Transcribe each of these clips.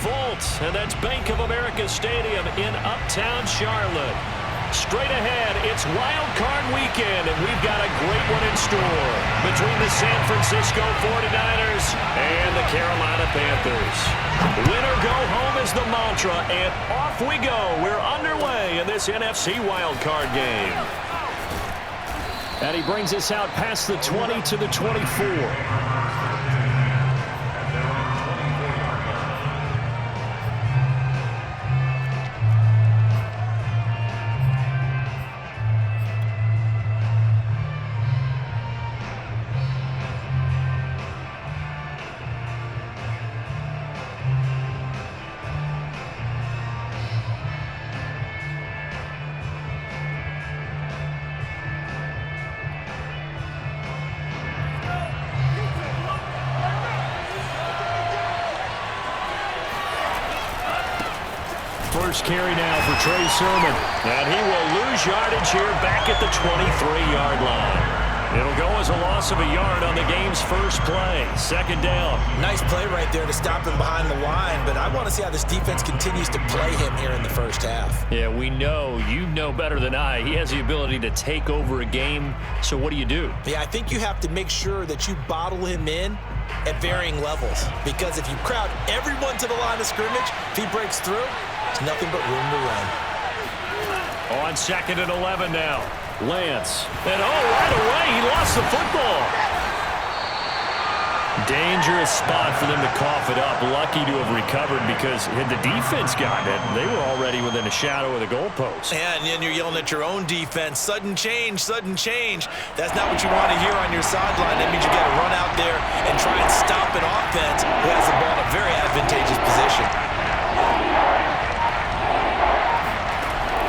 Volt, and that's Bank of America Stadium in Uptown Charlotte. Straight ahead, it's Wild Card weekend, and we've got a great one in store between the San Francisco 49ers and the Carolina Panthers. Win or go home is the mantra, and off we go. We're underway in this NFC Wild Card game. And he brings us out past the 20 to the 24. First carry now for Trey Sermon. And he will lose yardage here back at the 23-yard line. It'll go as a loss of a yard on the game's first play. Second down. Nice play right there to stop him behind the line, but I want to see how this defense continues to play him here in the first half. Yeah, we know. You know better than I. He has the ability to take over a game. So what do you do? Yeah, I think you have to make sure that you bottle him in at varying levels, because if you crowd everyone to the line of scrimmage, if he breaks through, there's nothing but room to run. On 2nd and 11 now. Lance. And right away, he lost the football. Dangerous spot for them to cough it up. Lucky to have recovered, because had the defense gotten it, they were already within a shadow of the goalpost. And then you're yelling at your own defense. Sudden change, sudden change. That's not what you want to hear on your sideline. That means you got to run out there and try and stop an offense who has the ball in a very advantageous position.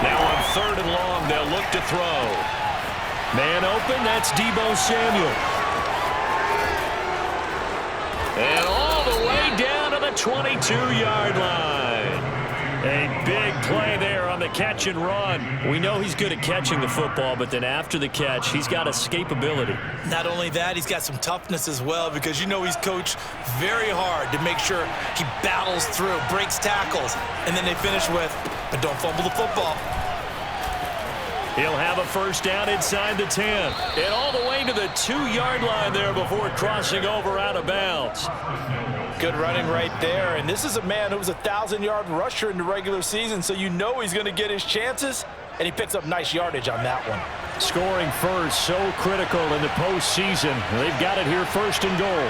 Now on 3rd and long, they'll look to throw. Man open, that's Deebo Samuel. And all the way down to the 22-yard line. A big play there on the catch and run. We know he's good at catching the football, but then after the catch, he's got escapability. Not only that, he's got some toughness as well, because you know he's coached very hard to make sure he battles through, breaks tackles, and then they finish with, but don't fumble the football. He'll have a first down inside the 10. And all the way to the 2-yard line there before crossing over out of bounds. Good running right there. And this is a man who was a 1,000-yard rusher in the regular season, so you know he's going to get his chances, and he picks up nice yardage on that one. Scoring first, so critical in the postseason. They've got it here, 1st and goal.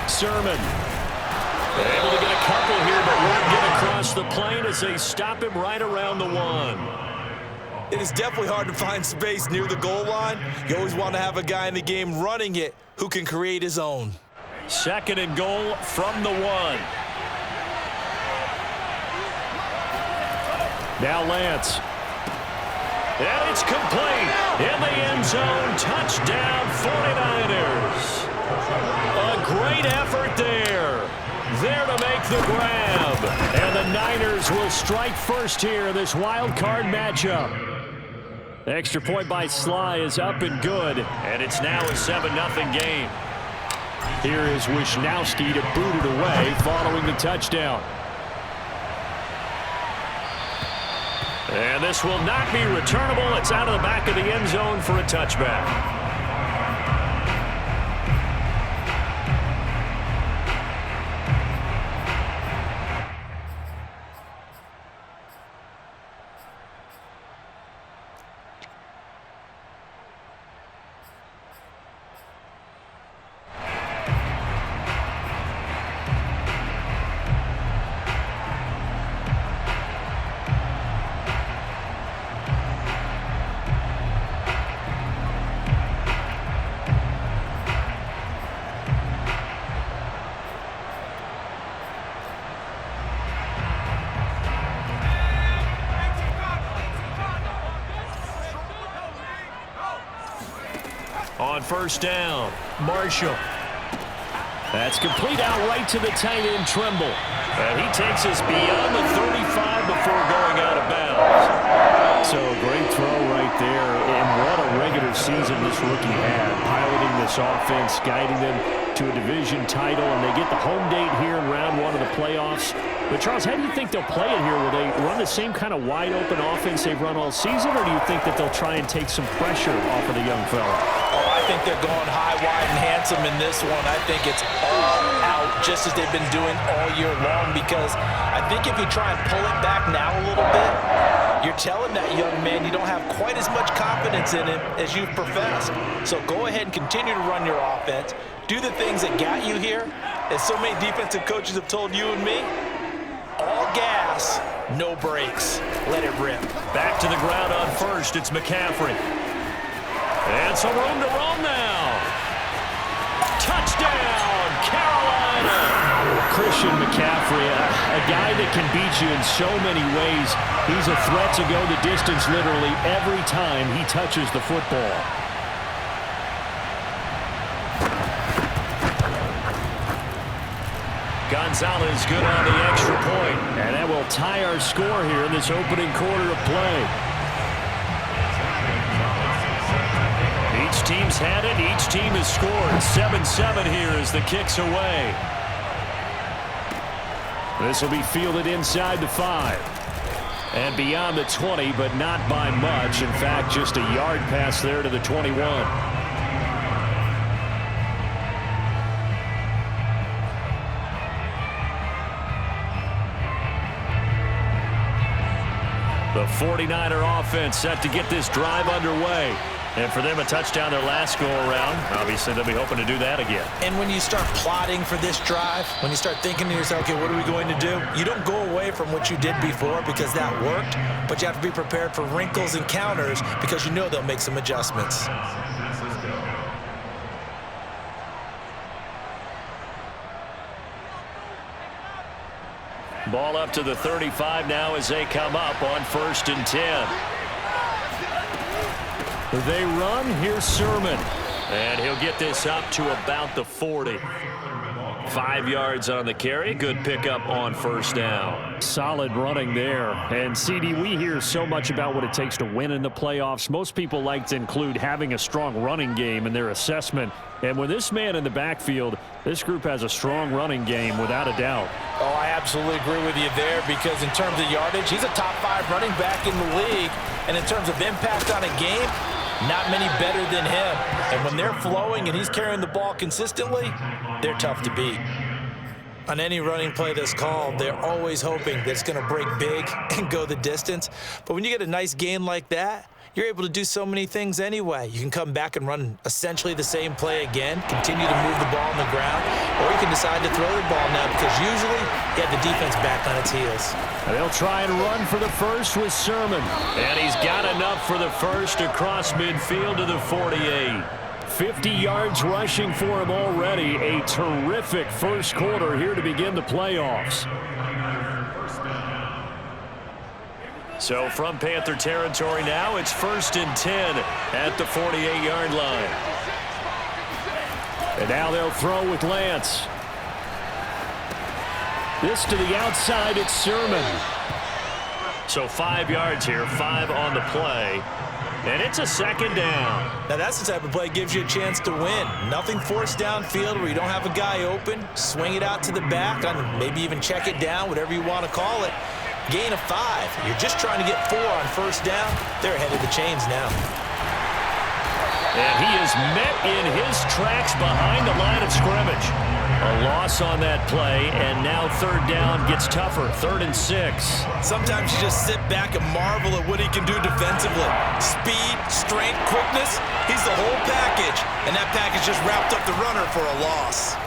Sermon. Able to get a couple here, but won't get across the plane as they stop him right around the 1. It is definitely hard to find space near the goal line. You always want to have a guy in the game running it who can create his own. 2nd and goal from the 1. Now Lance. And it's complete. In the end zone. Touchdown 49ers. A great effort there. There to make the grab. And the Niners will strike first here in this wild card matchup. The extra point by Sly is up and good. And it's now a 7-0 game. Here is Wisnowski to boot it away following the touchdown. And this will not be returnable. It's out of the back of the end zone for a touchback. On first down, Marshall. That's complete out right to the tight end, Trimble. And he takes us beyond the 35 before going out of bounds. So great throw right there, and what a regular season this rookie had, piloting this offense, guiding them to a division title, and they get the home date here in round one of the playoffs. But Charles, how do you think they'll play it here? Will they run the same kind of wide-open offense they've run all season, or do you think that they'll try and take some pressure off of the young fella? Oh, I think they're going high, wide, and handsome in this one. I think it's all out, just as they've been doing all year long, because I think if you try and pull it back now a little bit, you're telling that young man you don't have quite as much confidence in him as you've professed. So go ahead and continue to run your offense. Do the things that got you here. As so many defensive coaches have told you and me, all gas, no brakes. Let it rip. Back to the ground on first. It's McCaffrey. And some room to roam now. Touchdown, Carolina. Christian McCaffrey, a guy that can beat you in so many ways. He's a threat to go the distance literally every time he touches the football. Gonzalez good on the extra point. And that will tie our score here in this opening quarter of play. Each team's had it. Each team has scored. 7-7 here as the kick's away. This will be fielded inside the 5. And beyond the 20, but not by much. In fact, just a yard pass there to the 21. The 49er offense set to get this drive underway. And for them, a touchdown their last go-around. Obviously, they'll be hoping to do that again. And when you start plotting for this drive, when you start thinking to yourself, okay, what are we going to do? You don't go away from what you did before because that worked, but you have to be prepared for wrinkles and counters because you know they'll make some adjustments. Ball up to the 35 now as they come up on 1st and 10. They run. Here's Sermon. And he'll get this up to about the 40. 5 yards on the carry. Good pickup on 1st down. Solid running there. And, CD, we hear so much about what it takes to win in the playoffs. Most people like to include having a strong running game in their assessment. And with this man in the backfield, this group has a strong running game without a doubt. Oh, I absolutely agree with you there because in terms of yardage, he's a top 5 running back in the league. And in terms of impact on a game, not many better than him. And when they're flowing and he's carrying the ball consistently, they're tough to beat. On any running play that's called, they're always hoping that it's going to break big and go the distance. But when you get a nice gain like that, you're able to do so many things anyway. You can come back and run essentially the same play again, continue to move the ball on the ground, or you can decide to throw the ball now because usually you have the defense back on its heels. And they'll try and run for the first with Sermon. And he's got enough for the first across midfield to the 48. 50 yards rushing for him already. A terrific first quarter here to begin the playoffs. So from Panther territory now, it's 1st and 10 at the 48-yard line. And now they'll throw with Lance. This to the outside, it's Sermon. So 5 yards here, 5 on the play. And it's a 2nd down. Now that's the type of play that gives you a chance to win. Nothing forced downfield where you don't have a guy open. Swing it out to the back, maybe even check it down, whatever you want to call it. Gain of 5. You're just trying to get 4 on 1st down. They're ahead of the chains now. And he is met in his tracks behind the line of scrimmage. A loss on that play, and now 3rd down gets tougher. 3rd and 6. Sometimes you just sit back and marvel at what he can do defensively. Speed, strength, quickness. He's the whole package, and that package just wrapped up the runner for a loss.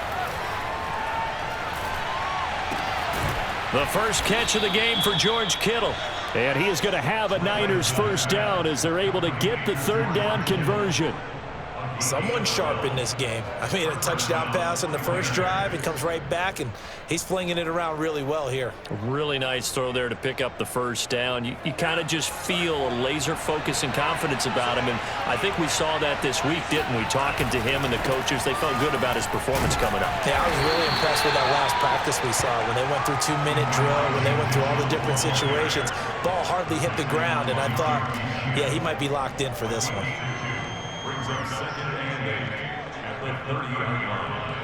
The first catch of the game for George Kittle. And he is going to have a Niners 1st down as they're able to get the 3rd down conversion. Someone sharp in this game. I mean, a touchdown pass on the first drive, and comes right back, and he's flinging it around really well here. A really nice throw there to pick up the first down. You kind of just feel a laser focus and confidence about him, and I think we saw that this week, didn't we? Talking to him and the coaches, they felt good about his performance coming up. Yeah, I was really impressed with that last practice we saw when they went through 2-minute drill, when they went through all the different situations. Ball hardly hit the ground, and I thought, yeah, he might be locked in for this one. Brings up second and 8 at the 30-yard line.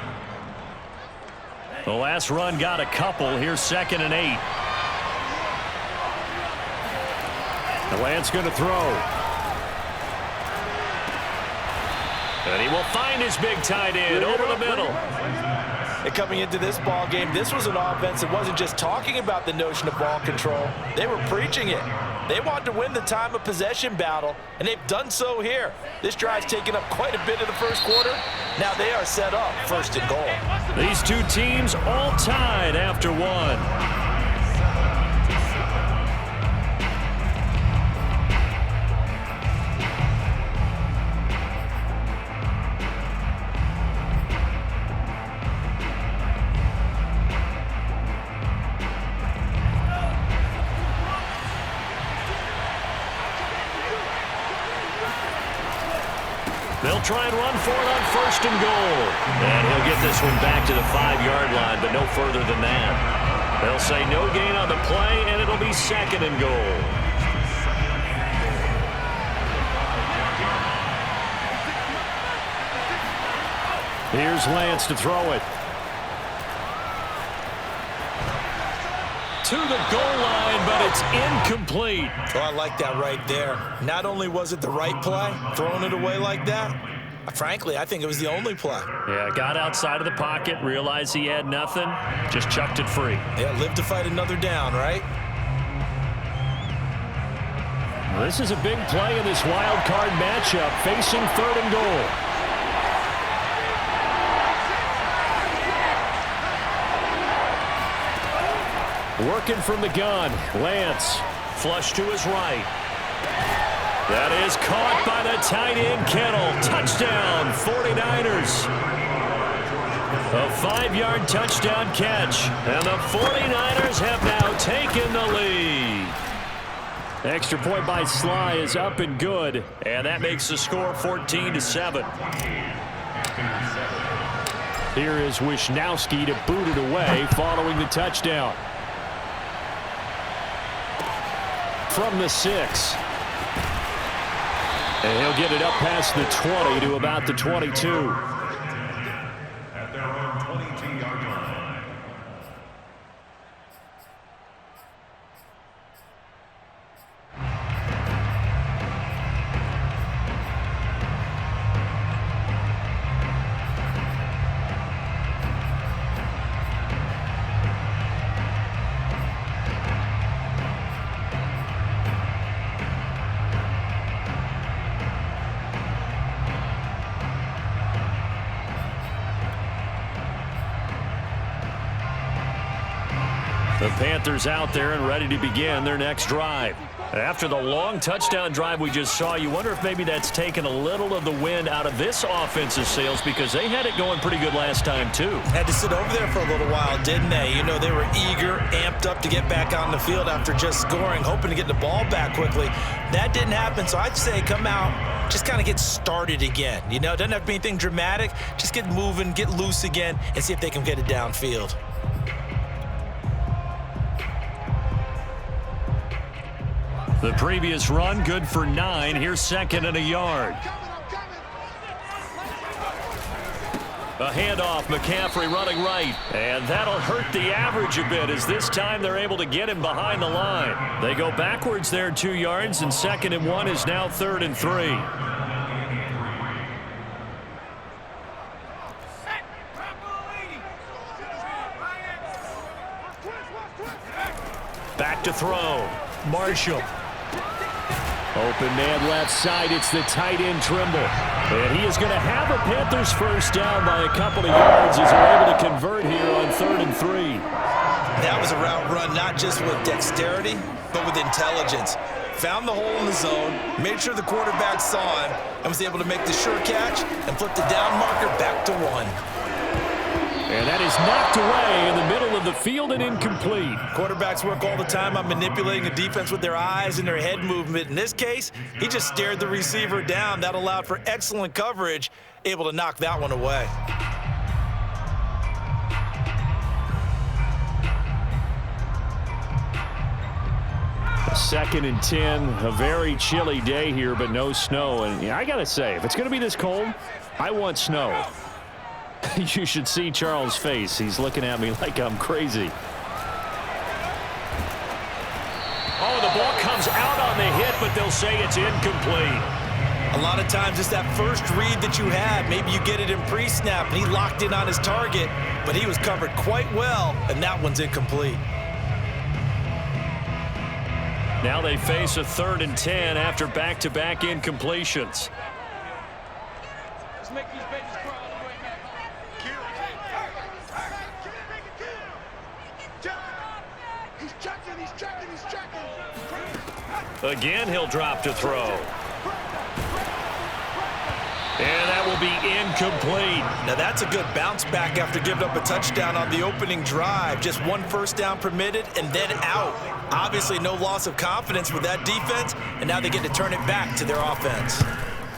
The last run got a couple. Here's 2nd and 8. The Lance going to throw. And he will find his big tight end over the middle. And coming into this ball game, this was an offense that wasn't just talking about the notion of ball control. They were preaching it. They wanted to win the time of possession battle, and they've done so here. This drive's taken up quite a bit of the first quarter. Now they are set up 1st and goal. These two teams all tied after one. They'll try and run for it on 1st and goal. And he'll get this one back to the 5-yard line, but no further than that. They'll say no gain on the play, and it'll be 2nd and goal. Here's Lance to throw it. To the goal line, but it's incomplete. Oh, I like that right there. Not only was it the right play, throwing it away like that, frankly, I think it was the only play. Yeah, got outside of the pocket, realized he had nothing, just chucked it free. Yeah, live to fight another down, right? Well, this is a big play in this wild card matchup, facing 3rd and goal. Working from the gun, Lance, flush to his right. That is caught by the tight end, Kittle. Touchdown, 49ers. A 5-yard touchdown catch, and the 49ers have now taken the lead. Extra point by Sly is up and good, and that makes the score 14-7. Here is Wisnowski to boot it away following the touchdown. From the 6. And he'll get it up past the 20 to about the 22. At their own 22-yard line. The Panthers out there and ready to begin their next drive. After the long touchdown drive we just saw, you wonder if maybe that's taken a little of the wind out of this offensive sails, because they had it going pretty good last time too. Had to sit over there for a little while, didn't they? You know, they were eager, amped up to get back on the field after just scoring, hoping to get the ball back quickly. That didn't happen, so I'd say come out, just kind of get started again. You know, it doesn't have to be anything dramatic. Just get moving, get loose again, and see if they can get it downfield. The previous run, good for 9. Here's 2nd and a yard. A handoff, McCaffrey running right. And that'll hurt the average a bit, as this time they're able to get him behind the line. They go backwards there 2 yards, and 2nd and 1 is now 3rd and 3. Back to throw. Marshall. Open man left side. It's the tight end, Trimble. And he is going to have a Panthers first down by a couple of yards as they're able to convert here on 3rd and 3. That was a route run not just with dexterity, but with intelligence. found the hole in the zone, made sure the quarterback saw him, and was able to make the sure catch and flip the down marker back to 1. And that is knocked away in the middle of the field and incomplete. Quarterbacks work all the time on manipulating a defense with their eyes and their head movement. In this case, he just stared the receiver down. That allowed for excellent coverage, able to knock that one away. Second and 10, a very chilly day here, but no snow. And I got to say, if it's going to be this cold, I want snow. You should see Charles' face. He's looking at me like I'm crazy. Oh, the ball comes out on the hit, but they'll say it's incomplete. A lot of times it's that first read that you have. Maybe you get it in pre-snap, and he locked in on his target, but he was covered quite well, and that one's incomplete. Now they face a 3rd and 10 after back-to-back incompletions. Let's make these babies cry all the way back home. He's checking. Again, he'll drop to throw. And that will be incomplete. Now that's a good bounce back after giving up a touchdown on the opening drive. Just 1 first down permitted and then out. Obviously no loss of confidence with that defense, and now they get to turn it back to their offense.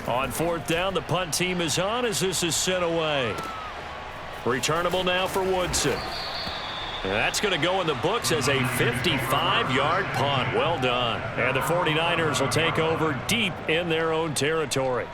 On 4th down, the punt team is on as this is sent away. Returnable now for Woodson. And that's going to go in the books as a 55-yard punt. Well done. And the 49ers will take over deep in their own territory.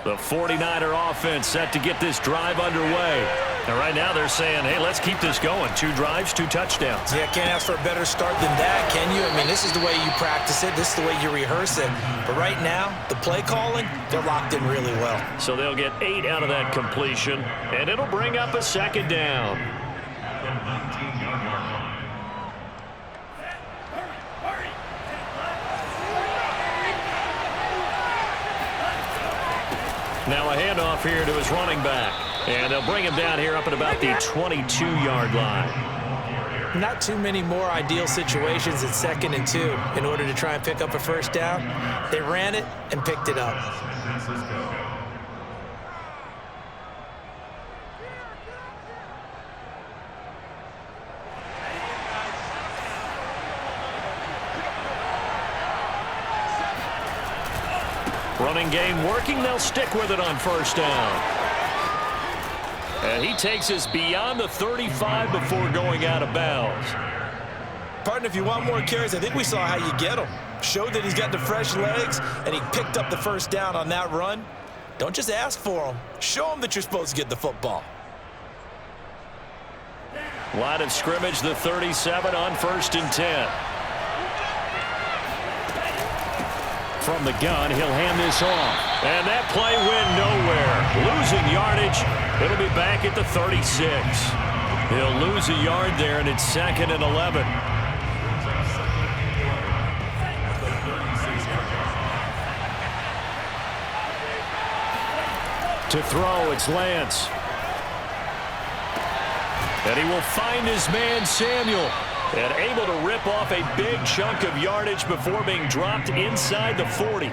The 49er offense set to get this drive underway. And right now they're saying, hey, let's keep this going. 2 drives, 2 touchdowns. Yeah, can't ask for a better start than that, can you? I mean, this is the way you practice it. This is the way you rehearse it. But right now, the play calling, they're locked in really well. So they'll get 8 out of that completion, and it'll bring up a 2nd down. The 19-yard line. Now a handoff here to his running back. And they'll bring him down here up at about the 22-yard line. Not too many more ideal situations at 2nd and 2 in order to try and pick up a first down. They ran it and picked it up. Running game working. They'll stick with it on 1st down. And he takes us beyond the 35 before going out of bounds. Partner, if you want more carries, I think we saw how you get them. Showed that he's got the fresh legs, and he picked up the first down on that run. Don't just ask for them. Show them that you're supposed to get the football. Line of scrimmage, the 37 on 1st and 10. From the gun, he'll hand this off. And that play went nowhere. Losing yardage. It'll be back at the 36. He'll lose a yard there, and it's 2nd and 11. To throw, it's Lance. And he will find his man, Samuel. And able to rip off a big chunk of yardage before being dropped inside the 40.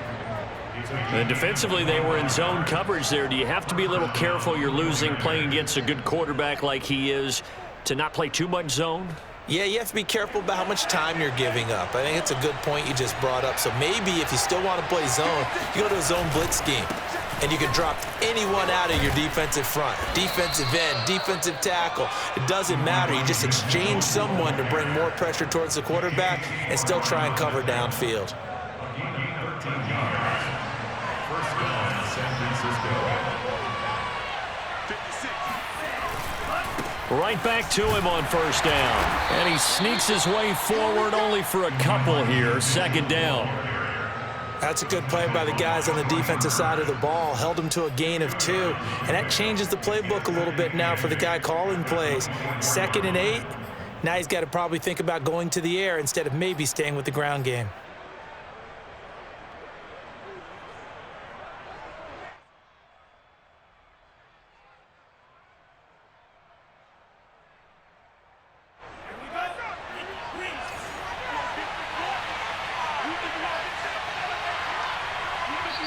And defensively, they were in zone coverage there. Do you have to be a little careful? You're losing, playing against a good quarterback like he is, to not play too much zone? Yeah, you have to be careful about how much time you're giving up. I think it's a good point you just brought up. So maybe if you still want to play zone, you go to a zone blitz scheme. And you can drop anyone out of your defensive front. Defensive end, defensive tackle. It doesn't matter. You just exchange someone to bring more pressure towards the quarterback and still try and cover downfield. Right back to him on 1st down. And he sneaks his way forward only for a couple here. 2nd down. That's a good play by the guys on the defensive side of the ball. Held him to a gain of 2. And that changes the playbook a little bit now for the guy calling plays. 2nd and 8. Now he's got to probably think about going to the air instead of maybe staying with the ground game.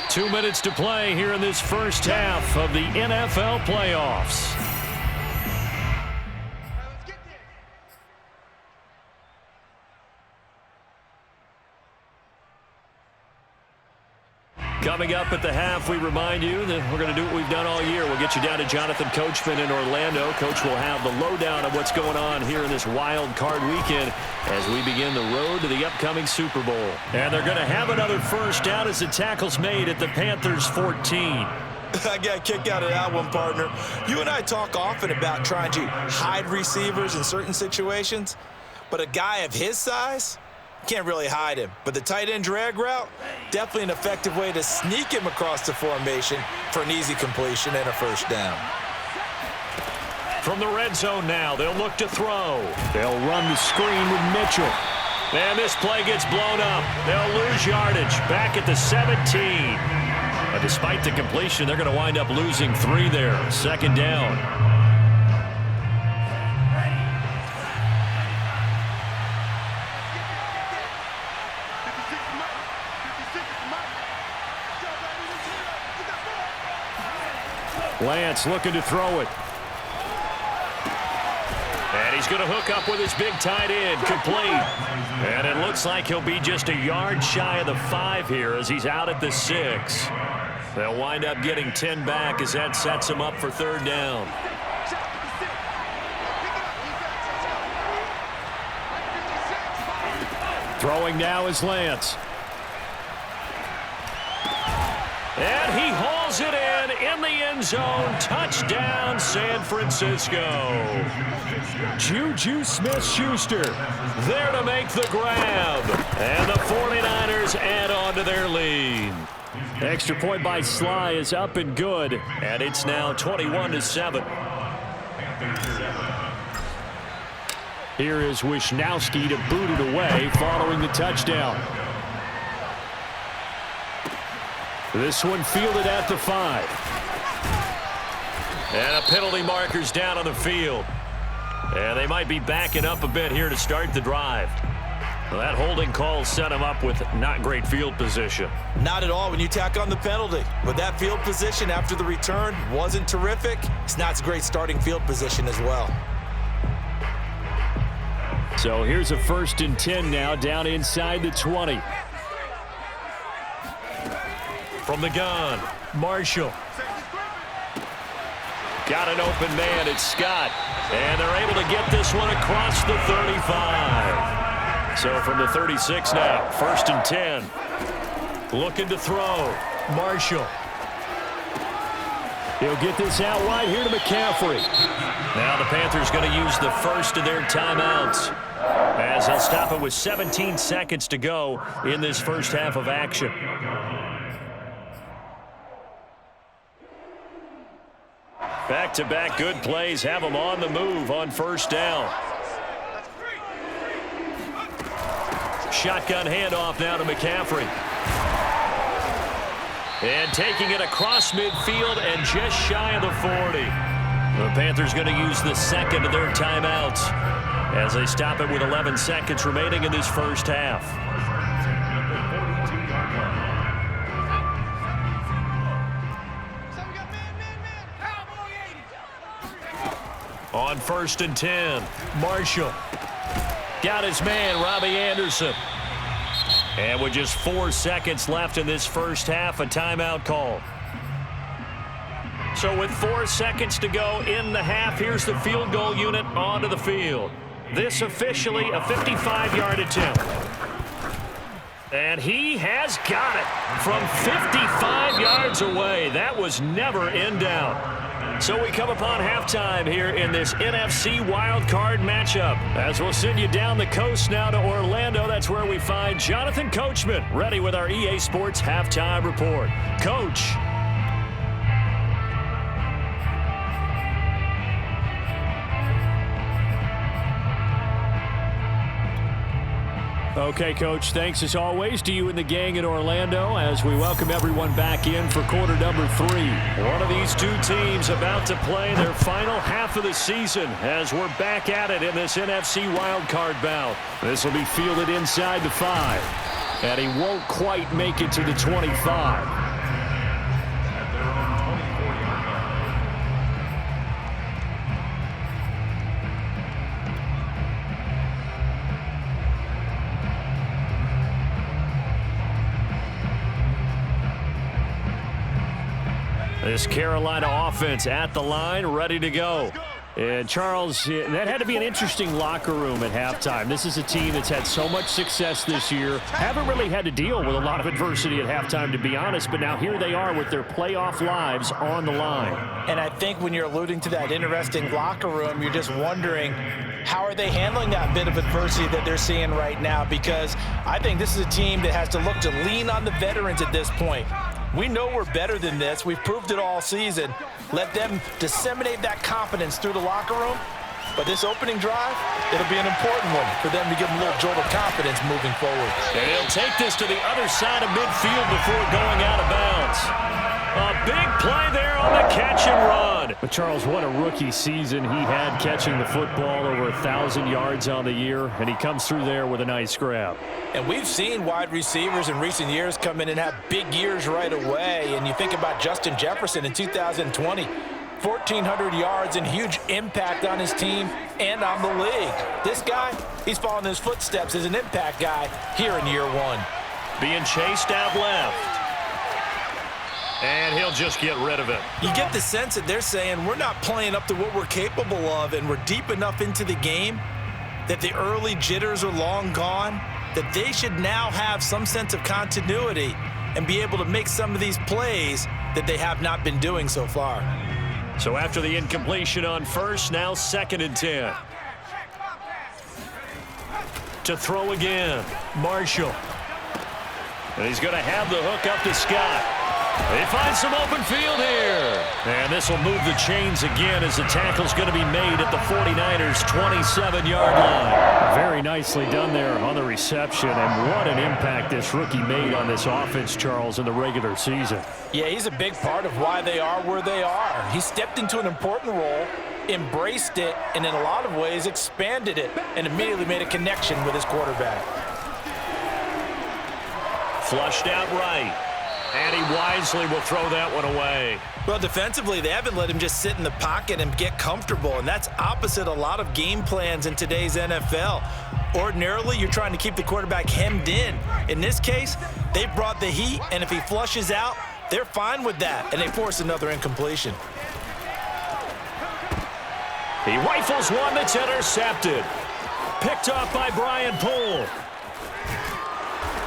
2 minutes to play here in this first half of the NFL playoffs. Coming up at the half, we remind you that we're going to do what we've done all year. We'll get you down to Jonathan Coachman in Orlando. Coach will have the lowdown of what's going on here in this wild card weekend as we begin the road to the upcoming Super Bowl. And they're going to have another first down as the tackle's made at the Panthers 14. I got a kick out of that one, partner. You and I talk often about trying to hide receivers in certain situations, but a guy of his size can't really hide him. But the tight end drag route, definitely an effective way to sneak him across the formation for an easy completion and a first down. From the red zone now, they'll look to throw. They'll run the screen with Mitchell. And this play gets blown up. They'll lose yardage back at the 17. But despite the completion, they're going to wind up losing 3 there. Second down. Lance looking to throw it. And he's going to hook up with his big tight end, complete. And it looks like he'll be just a yard shy of the 5 here as he's out at the 6. They'll wind up getting 10 back as that sets him up for third down. Throwing now is Lance. And he hauls it in the end zone. Touchdown, San Francisco. Juju Smith-Schuster there to make the grab. And the 49ers add on to their lead. Extra point by Sly is up and good. And it's now 21-7. Here is Wisnowski to boot it away following the touchdown. This one fielded at the 5. And a penalty marker's down on the field. And they might be backing up a bit here to start the drive. Well, that holding call set him up with not great field position. Not at all when you tack on the penalty. But that field position after the return wasn't terrific. It's not a great starting field position as well. So here's a 1st and 10 now down inside the 20. From the gun, Marshall. Got an open man, it's Scott. And they're able to get this one across the 35. So from the 36 now, 1st and 10. Looking to throw, Marshall. He'll get this out right here to McCaffrey. Now the Panthers going to use the first of their timeouts as they'll stop it with 17 seconds to go in this first half of action. Back-to-back good plays have them on the move on first down. Shotgun handoff now to McCaffrey. And taking it across midfield and just shy of the 40. The Panthers going to use the second of their timeouts as they stop it with 11 seconds remaining in this first half. On 1st and 10, Marshall. Got his man, Robbie Anderson. And with just 4 seconds left in this first half, a timeout call. So with 4 seconds to go in the half, here's the field goal unit onto the field. This officially a 55-yard attempt. And he has got it from 55 yards away. That was never in doubt. So we come upon halftime here in this NFC wildcard matchup. As we'll send you down the coast now to Orlando, that's where we find Jonathan Coachman, ready with our EA Sports halftime report. Coach. Okay, Coach, thanks as always to you and the gang in Orlando as we welcome everyone back in for quarter number 3. One of these two teams about to play their final half of the season as we're back at it in this NFC wildcard bout. This will be fielded inside the 5, and he won't quite make it to the 25. This Carolina offense at the line, ready to go. And, Charles, that had to be an interesting locker room at halftime. This is a team that's had so much success this year. Haven't really had to deal with a lot of adversity at halftime, to be honest. But now here they are with their playoff lives on the line. And I think when you're alluding to that interesting locker room, you're just wondering, how are they handling that bit of adversity that they're seeing right now? Because I think this is a team that has to look to lean on the veterans at this point. We know we're better than this. We've proved it all season. Let them disseminate that confidence through the locker room. But this opening drive, it'll be an important one for them to give them a little jolt of confidence moving forward. And he'll take this to the other side of midfield before going out of bounds. A big play there on the catch and run. But, Charles, what a rookie season he had catching the football, over 1,000 yards on the year, and he comes through there with a nice grab. And we've seen wide receivers in recent years come in and have big years right away. And you think about Justin Jefferson in 2020, 1,400 yards and huge impact on his team and on the league. This guy, he's following his footsteps as an impact guy here in year one. Being chased out left. And he'll just get rid of it. You get the sense that they're saying we're not playing up to what we're capable of, and we're deep enough into the game that the early jitters are long gone, that they should now have some sense of continuity and be able to make some of these plays that they have not been doing so far. So after the incompletion on first, now 2nd and 10. To throw again, Marshall. And he's going to have the hook up to Scott. They find some open field here. And this will move the chains again as the tackle's going to be made at the 49ers' 27-yard line. Very nicely done there on the reception. And what an impact this rookie made on this offense, Charles, in the regular season. Yeah, he's a big part of why they are where they are. He stepped into an important role, embraced it, and in a lot of ways expanded it, and immediately made a connection with his quarterback. Flushed out right. And he wisely will throw that one away. Well, defensively, they haven't let him just sit in the pocket and get comfortable, and that's opposite a lot of game plans in today's NFL. Ordinarily, you're trying to keep the quarterback hemmed in. In this case, they brought the heat, and if he flushes out, they're fine with that, and they force another incompletion. He rifles one that's intercepted. Picked off by Brian Poole.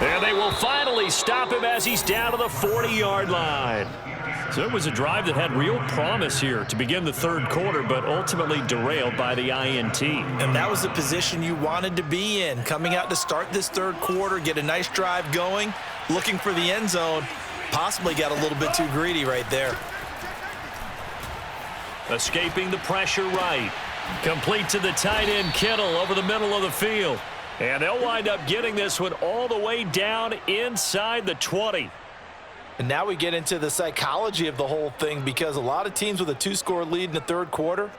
And they will finally stop him as he's down to the 40-yard line. So it was a drive that had real promise here to begin the third quarter, but ultimately derailed by the INT. And that was the position you wanted to be in, coming out to start this third quarter, get a nice drive going, looking for the end zone, possibly got a little bit too greedy right there. Escaping the pressure right. Complete to the tight end, Kittle, over the middle of the field. And they'll wind up getting this one all the way down inside the 20. And now we get into the psychology of the whole thing, because a lot of teams with a 2-score lead in the third quarter,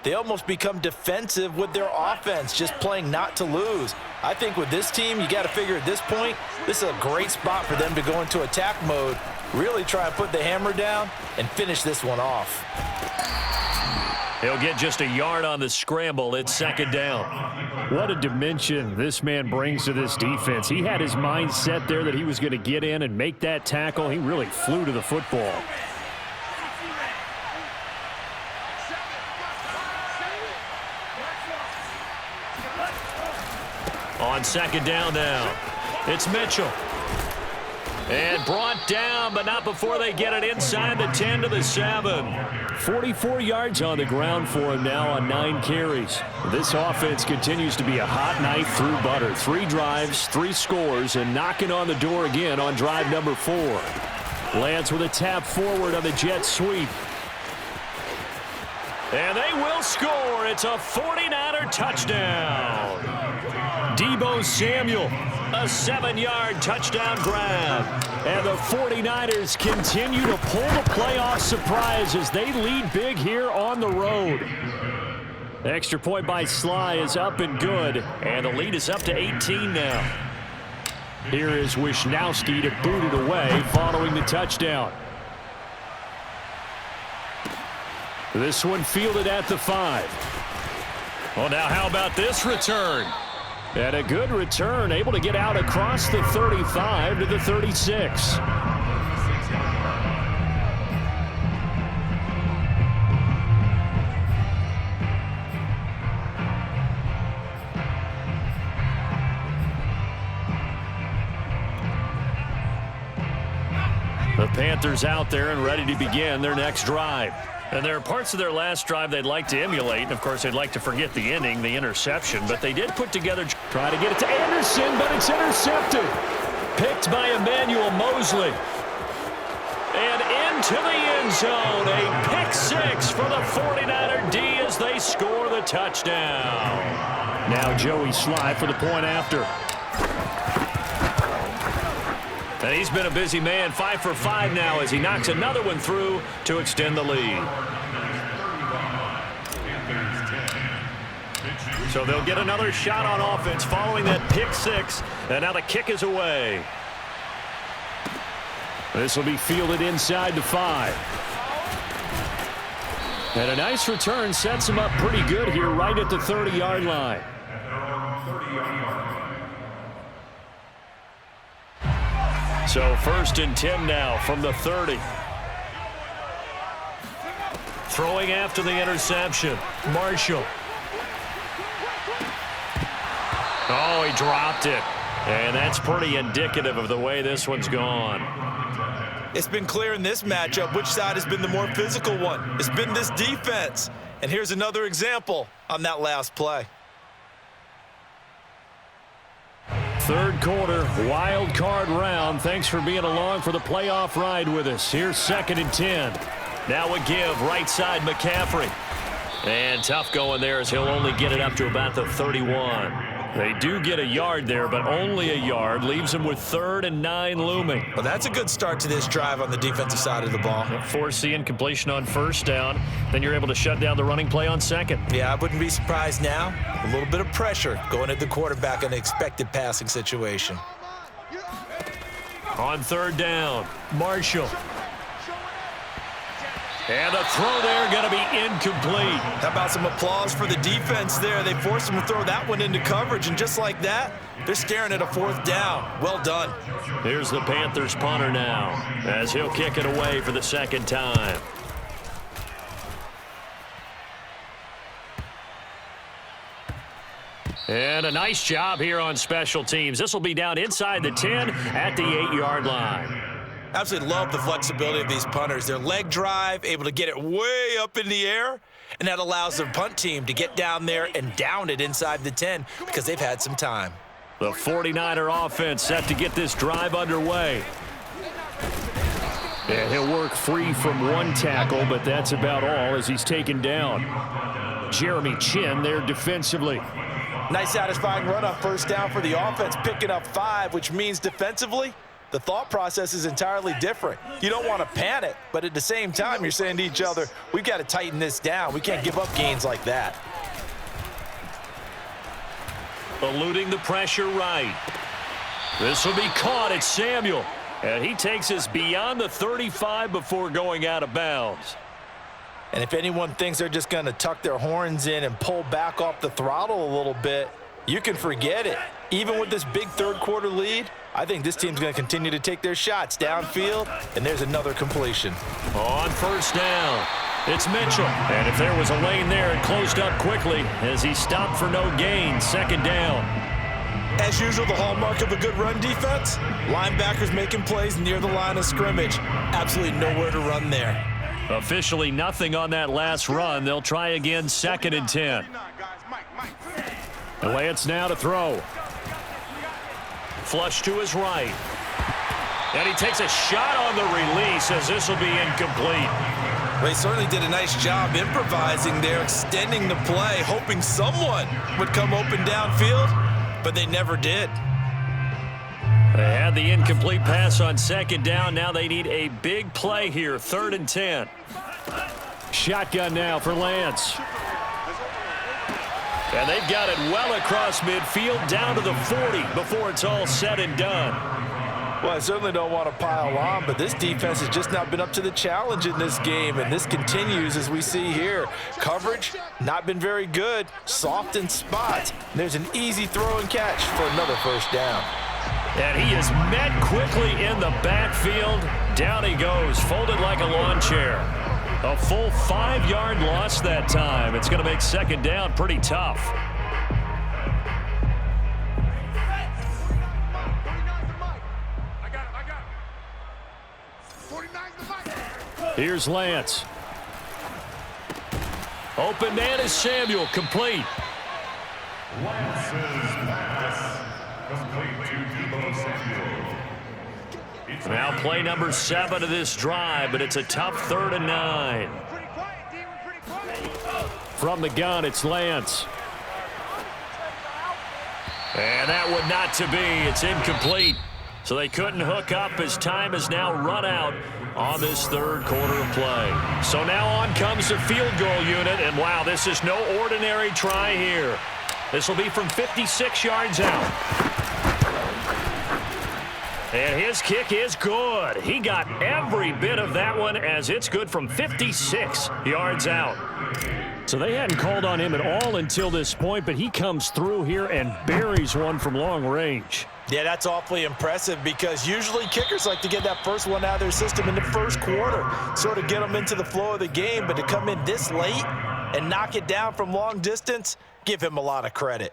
they almost become defensive with their offense, just playing not to lose. I think with this team, you got to figure at this point, this is a great spot for them to go into attack mode, really try and put the hammer down and finish this one off. He'll get just a yard on the scramble. It's 2nd down. What a dimension this man brings to this defense. He had his mind set there that he was going to get in and make that tackle. He really flew to the football. On 2nd down now, it's Mitchell. And brought down, but not before they get it inside the 10 to the 7. 44 yards on the ground for him now on 9 carries. This offense continues to be a hot knife through butter. 3 drives, 3 scores, and knocking on the door again on drive number 4. Lance with a tap forward on the jet sweep. And they will score. It's a 49er touchdown. Deebo Samuel, a 7-yard touchdown grab. And the 49ers continue to pull the playoff surprise as they lead big here on the road. The extra point by Sly is up and good, and the lead is up to 18 now. Here is Wisnowski to boot it away following the touchdown. This one fielded at the 5. Well, now how about this return? And a good return, able to get out across the 35 to the 36. Panthers out there and ready to begin their next drive. And there are parts of their last drive they'd like to emulate. And, of course, they'd like to forget the inning, the interception. But they did put together, try to get it to Anderson, but it's intercepted. Picked by Emmanuel Mosley. And into the end zone, a pick six for the 49er D as they score the touchdown. Now Joey Sly for the point after. And he's been a busy man, 5 for 5 now as he knocks another one through to extend the lead. So they'll get another shot on offense following that pick six. And now the kick is away. This will be fielded inside the 5. And a nice return sets him up pretty good here right at the 30-yard line. So 1st and 10 now from the 30. Throwing after the interception. Marshall. Oh, he dropped it. And that's pretty indicative of the way this one's gone. It's been clear in this matchup which side has been the more physical one. It's been this defense. And here's another example on that last play. Third quarter, wild card round. Thanks for being along for the playoff ride with us. Here's 2nd and 10. Now a give, right side McCaffrey. And tough going there as he'll only get it up to about the 31. They do get a yard there, but only a yard. Leaves them with 3rd and 9 looming. Well, that's a good start to this drive on the defensive side of the ball. Force the incompletion on 1st down. Then you're able to shut down the running play on 2nd. Yeah, I wouldn't be surprised now. A little bit of pressure going at the quarterback in an expected passing situation. On 3rd down, Marshall. And the throw there going to be incomplete. How about some applause for the defense there? They forced him to throw that one into coverage, and just like that, they're staring at a 4th down. Well done. Here's the Panthers punter now as he'll kick it away for the 2nd time. And a nice job here on special teams. This will be down inside the 10 at the 8-yard line. Absolutely love the flexibility of these punters. Their leg drive, able to get it way up in the air, and that allows their punt team to get down there and down it inside the 10 because they've had some time. The 49er offense set to get this drive underway. And he'll work free from one tackle, but that's about all as he's taken down. Jeremy Chin there defensively. Nice satisfying run on 1st down for the offense, picking up 5, which means defensively, the thought process is entirely different. You don't want to panic, but at the same time, you're saying to each other, we've got to tighten this down. We can't give up gains like that. Eluding the pressure right. This will be caught. It's Samuel. And he takes us beyond the 35 before going out of bounds. And if anyone thinks they're just going to tuck their horns in and pull back off the throttle a little bit, you can forget it. Even with this big 3rd quarter lead, I think this team's going to continue to take their shots downfield, and there's another completion. On 1st down, it's Mitchell. And if there was a lane there, it closed up quickly as he stopped for no gain. 2nd down. As usual, the hallmark of a good run defense, linebackers making plays near the line of scrimmage. Absolutely nowhere to run there. Officially nothing on that last run. They'll try again, 2nd and 10. Lance now to throw. Flush to his right. And he takes a shot on the release as this will be incomplete. Well, he certainly did a nice job improvising there, extending the play, hoping someone would come open downfield, but they never did. They had the incomplete pass on 2nd down. Now they need a big play here, 3rd and 10. Shotgun now for Lance. And they've got it well across midfield, down to the 40 before it's all said and done. Well, I certainly don't want to pile on, but this defense has just not been up to the challenge in this game, and this continues as we see here. Coverage, not been very good, soft in spots. There's an easy throw and catch for another 1st down. And he is met quickly in the backfield. Down he goes, folded like a lawn chair. A full 5-yard loss that time. It's going to make 2nd down pretty tough. Here's Lance. Open man is Samuel, complete. Lance's pass. Complete to Debo Samuel. Now play number 7 of this drive, but it's a tough 3rd and 9. Pretty quiet, D. We're pretty quiet. From the gun, it's Lance. And that would not to be. It's incomplete. So they couldn't hook up as time has now run out on this 3rd quarter of play. So now on comes the field goal unit, and wow, this is no ordinary try here. This will be from 56 yards out. And his kick is good. He got every bit of that one as it's good from 56 yards out. So they hadn't called on him at all until this point, but he comes through here and buries one from long range. Yeah, that's awfully impressive because usually kickers like to get that first one out of their system in the first quarter, sort of get them into the flow of the game, but to come in this late and knock it down from long distance, give him a lot of credit.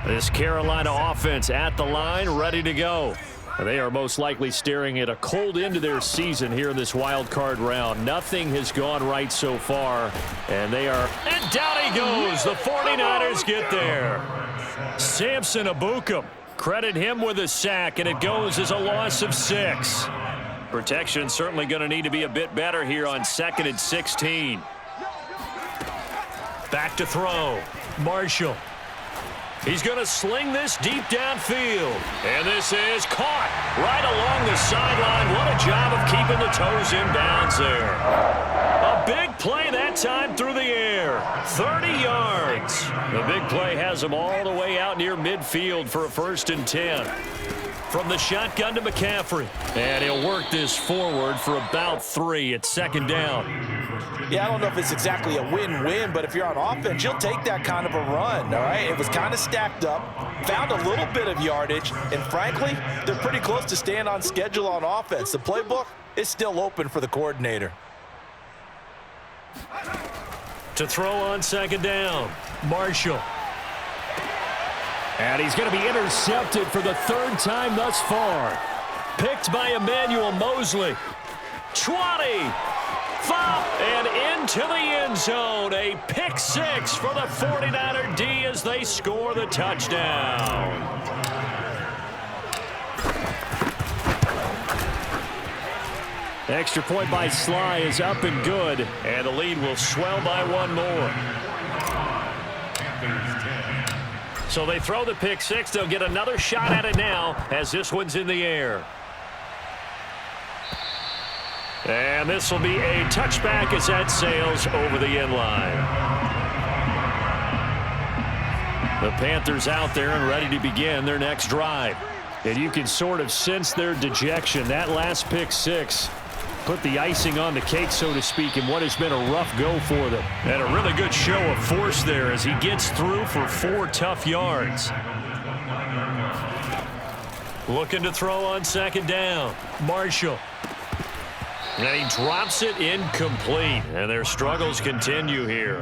This Carolina offense at the line, ready to go. They are most likely staring at a cold end to their season here in this wild card round. Nothing has gone right so far, and they are... And down he goes. The 49ers get there. Samson Abukum. Credit him with a sack, and it goes as a loss of 6. Protection certainly going to need to be a bit better here on 2nd and 16. Back to throw. Marshall. He's going to sling this deep downfield. And this is caught right along the sideline. What a job of keeping the toes in bounds there. A big play that time through the air. 30 yards. The big play has him all the way out near midfield for a 1st and 10. From the shotgun to McCaffrey. And he'll work this forward for about 3 at 2nd down. Yeah, I don't know if it's exactly a win-win, but if you're on offense, you'll take that kind of a run, all right? It was kind of stacked up, found a little bit of yardage, and frankly, they're pretty close to staying on schedule on offense. The playbook is still open for the coordinator. To throw on 2nd down, Marshall. And he's going to be intercepted for the 3rd time thus far. Picked by Emmanuel Mosley. 20. 5, and into the end zone. A pick 6 for the 49er D as they score the touchdown. Extra point by Sly is up and good, and the lead will swell by 1 more. So they throw the pick 6. They'll get another shot at it now as this one's in the air. And this will be a touchback as that sails over the end line. The Panthers out there and ready to begin their next drive. And you can sort of sense their dejection. That last pick 6 put the icing on the cake, so to speak, in what has been a rough go for them. And a really good show of force there as he gets through for 4 tough yards. Looking to throw on 2nd down. Marshall. And he drops it incomplete, and their struggles continue here.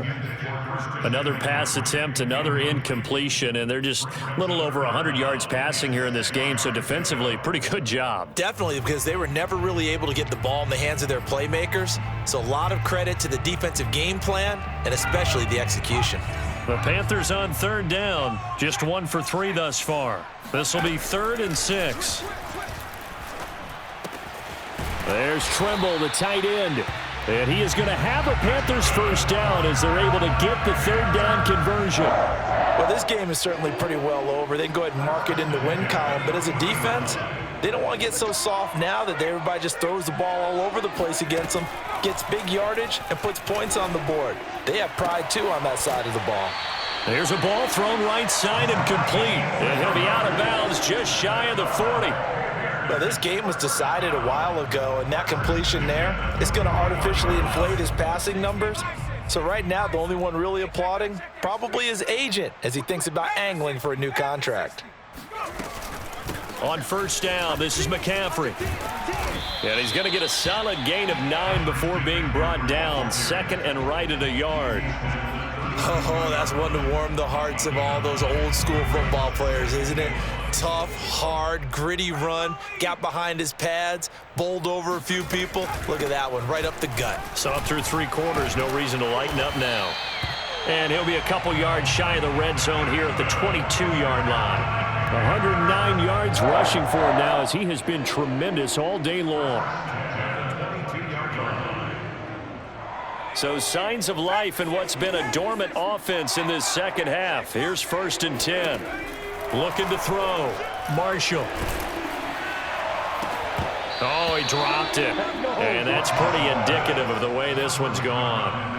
Another pass attempt, another incompletion, and they're just a little over 100 yards passing here in this game, so defensively, pretty good job. Definitely, because they were never really able to get the ball in the hands of their playmakers, so a lot of credit to the defensive game plan, and especially the execution. The Panthers on 3rd down, just 1 for 3 thus far. This will be 3rd and 6. There's Trimble, the tight end. And he is going to have a Panthers 1st down as they're able to get the 3rd down conversion. Well, this game is certainly pretty well over. They can go ahead and mark it in the win column. But as a defense, they don't want to get so soft now that everybody just throws the ball all over the place against them, gets big yardage, and puts points on the board. They have pride, too, on that side of the ball. There's a ball thrown right side and complete. And he'll be out of bounds just shy of the 40. Well, this game was decided a while ago, and that completion there is going to artificially inflate his passing numbers. So right now, the only one really applauding probably his agent as he thinks about angling for a new contract. On 1st down, this is McCaffrey. And he's going to get a solid gain of 9 before being brought down. 2nd and right at a yard. Oh, that's one to warm the hearts of all those old school football players, isn't it? Tough, hard, gritty run, got behind his pads, bowled over a few people. Look at that one, right up the gut. So up through 3 quarters, no reason to lighten up now. And he'll be a couple yards shy of the red zone here at the 22-yard line. 109 yards rushing for him now as he has been tremendous all day long. So signs of life in what's been a dormant offense in this second half. Here's 1st and 10. Looking to throw. Marshall. Oh, he dropped it. And that's pretty indicative of the way this one's gone.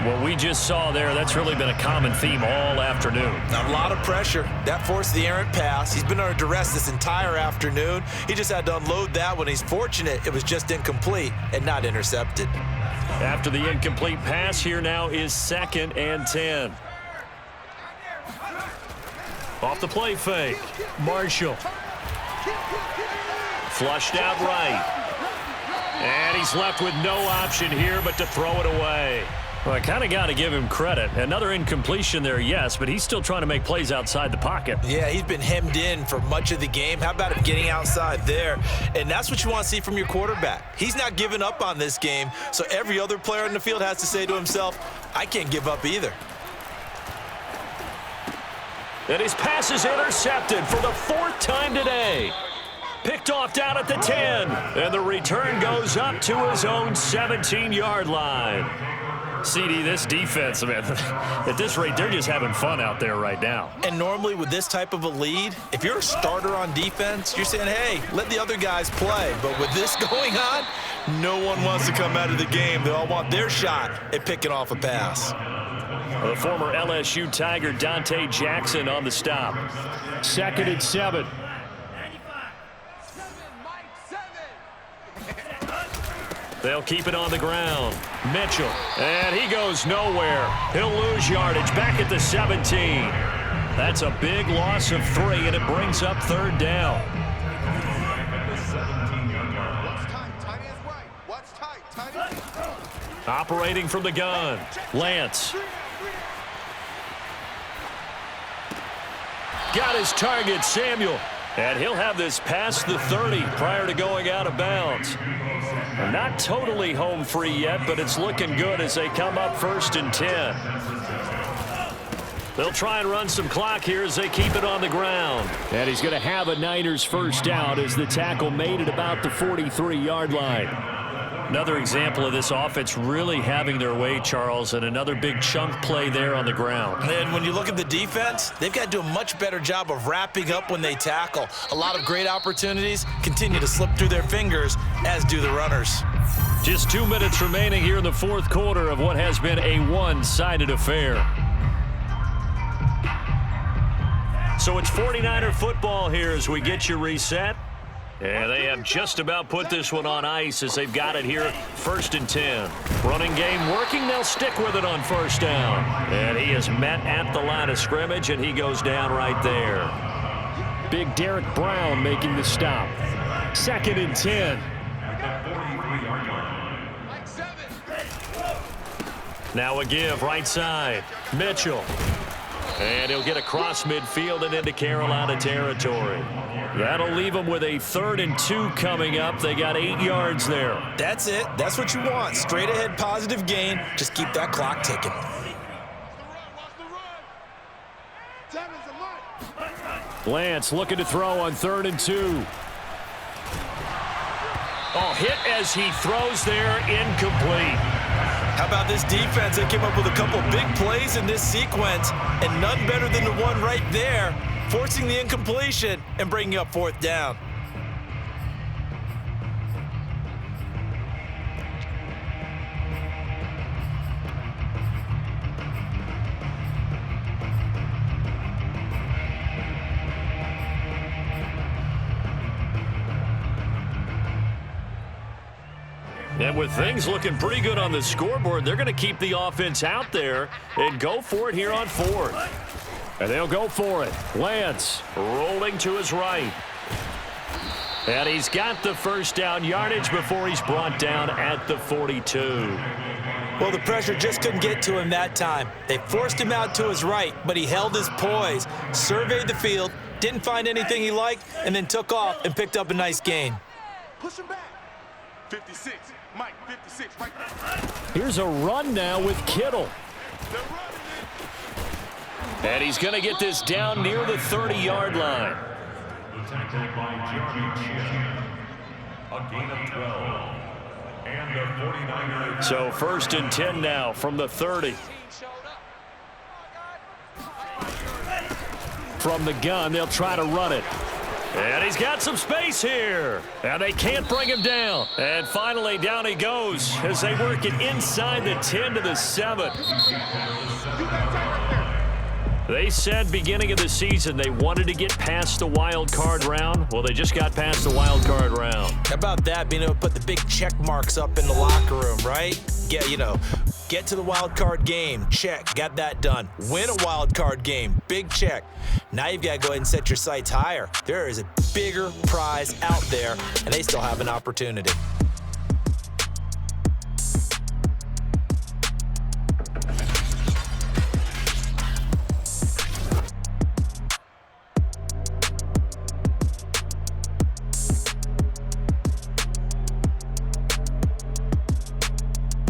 What we just saw there, that's really been a common theme all afternoon. A lot of pressure. That forced the errant pass. He's been under duress this entire afternoon. He just had to unload that one. He's fortunate it was just incomplete and not intercepted. After the incomplete pass, here now is 2nd and 10. Off the play fake. Marshall. Flushed out right. And he's left with no option here but to throw it away. Well, I kind of got to give him credit. Another incompletion there, yes, but he's still trying to make plays outside the pocket. Yeah, he's been hemmed in for much of the game. How about him getting outside there? And that's what you want to see from your quarterback. He's not giving up on this game, so every other player in the field has to say to himself, I can't give up either. And his pass is intercepted for the 4th time today. Picked off down at the 10. And the return goes up to his own 17-yard line. CD, this defense, man, at this rate, they're just having fun out there right now. And normally with this type of a lead, if you're a starter on defense, you're saying, hey, let the other guys play. But with this going on, no one wants to come out of the game. They all want their shot at picking off a pass. The former LSU Tiger Dante Jackson on the stop. 2nd and 7. They'll keep it on the ground. Mitchell. And he goes nowhere. He'll lose yardage back at the 17. That's a big loss of 3, and it brings up 3rd down. Operating from the gun. Lance. Got his target, Samuel. And he'll have this past the 30 prior to going out of bounds. Not totally home free yet, but it's looking good as they come up 1st and 10. They'll try and run some clock here as they keep it on the ground. And he's going to have a Niners 1st down as the tackle made it about the 43-yard line. Another example of this offense really having their way, Charles, and another big chunk play there on the ground. And when you look at the defense, they've got to do a much better job of wrapping up when they tackle. A lot of great opportunities continue to slip through their fingers, as do the runners. Just 2 minutes remaining here in the 4th quarter of what has been a one-sided affair. So it's 49er football here as we get you reset. And they have just about put this one on ice as they've got it here 1st and 10. Running game working. They'll stick with it on 1st down. And he is met at the line of scrimmage, and he goes down right there. Big Derek Brown making the stop. 2nd and 10. Now a give right side. Mitchell. And he'll get across midfield and into Carolina territory. That'll leave them with a 3rd and 2 coming up. They got 8 yards there. That's it. That's what you want. Straight ahead positive gain. Just keep that clock ticking. Lance looking to throw on 3rd and 2. Oh, hit as he throws there, incomplete. How about this defense? They came up with a couple big plays in this sequence, and none better than the one right there, forcing the incompletion and bringing up 4th down. And with things looking pretty good on the scoreboard, they're going to keep the offense out there and go for it here on 4th. And they'll go for it. Lance rolling to his right. And he's got the 1st down yardage before he's brought down at the 42. Well, the pressure just couldn't get to him that time. They forced him out to his right, but he held his poise, surveyed the field, didn't find anything he liked, and then took off and picked up a nice gain. Push him back. 56. Mike, 56. Right there. Here's a run now with Kittle. They're running it. And he's going to get this down near the 30-yard line. The tackle by Jeremy Chin. A gain of 12. And the 49ers. So 1st and 10 now from the 30. From the gun, they'll try to run it. And he's got some space here. And they can't bring him down. And finally, down he goes as they work it inside the 10 to the 7. They said beginning of the season they wanted to get past the wild card round. Well, they just got past the wild card round. How about that, being able to put the big check marks up in the locker room, right? Get to the wild card game, check, got that done. Win a wild card game, big check. Now you've got to go ahead and set your sights higher. There is a bigger prize out there, and they still have an opportunity.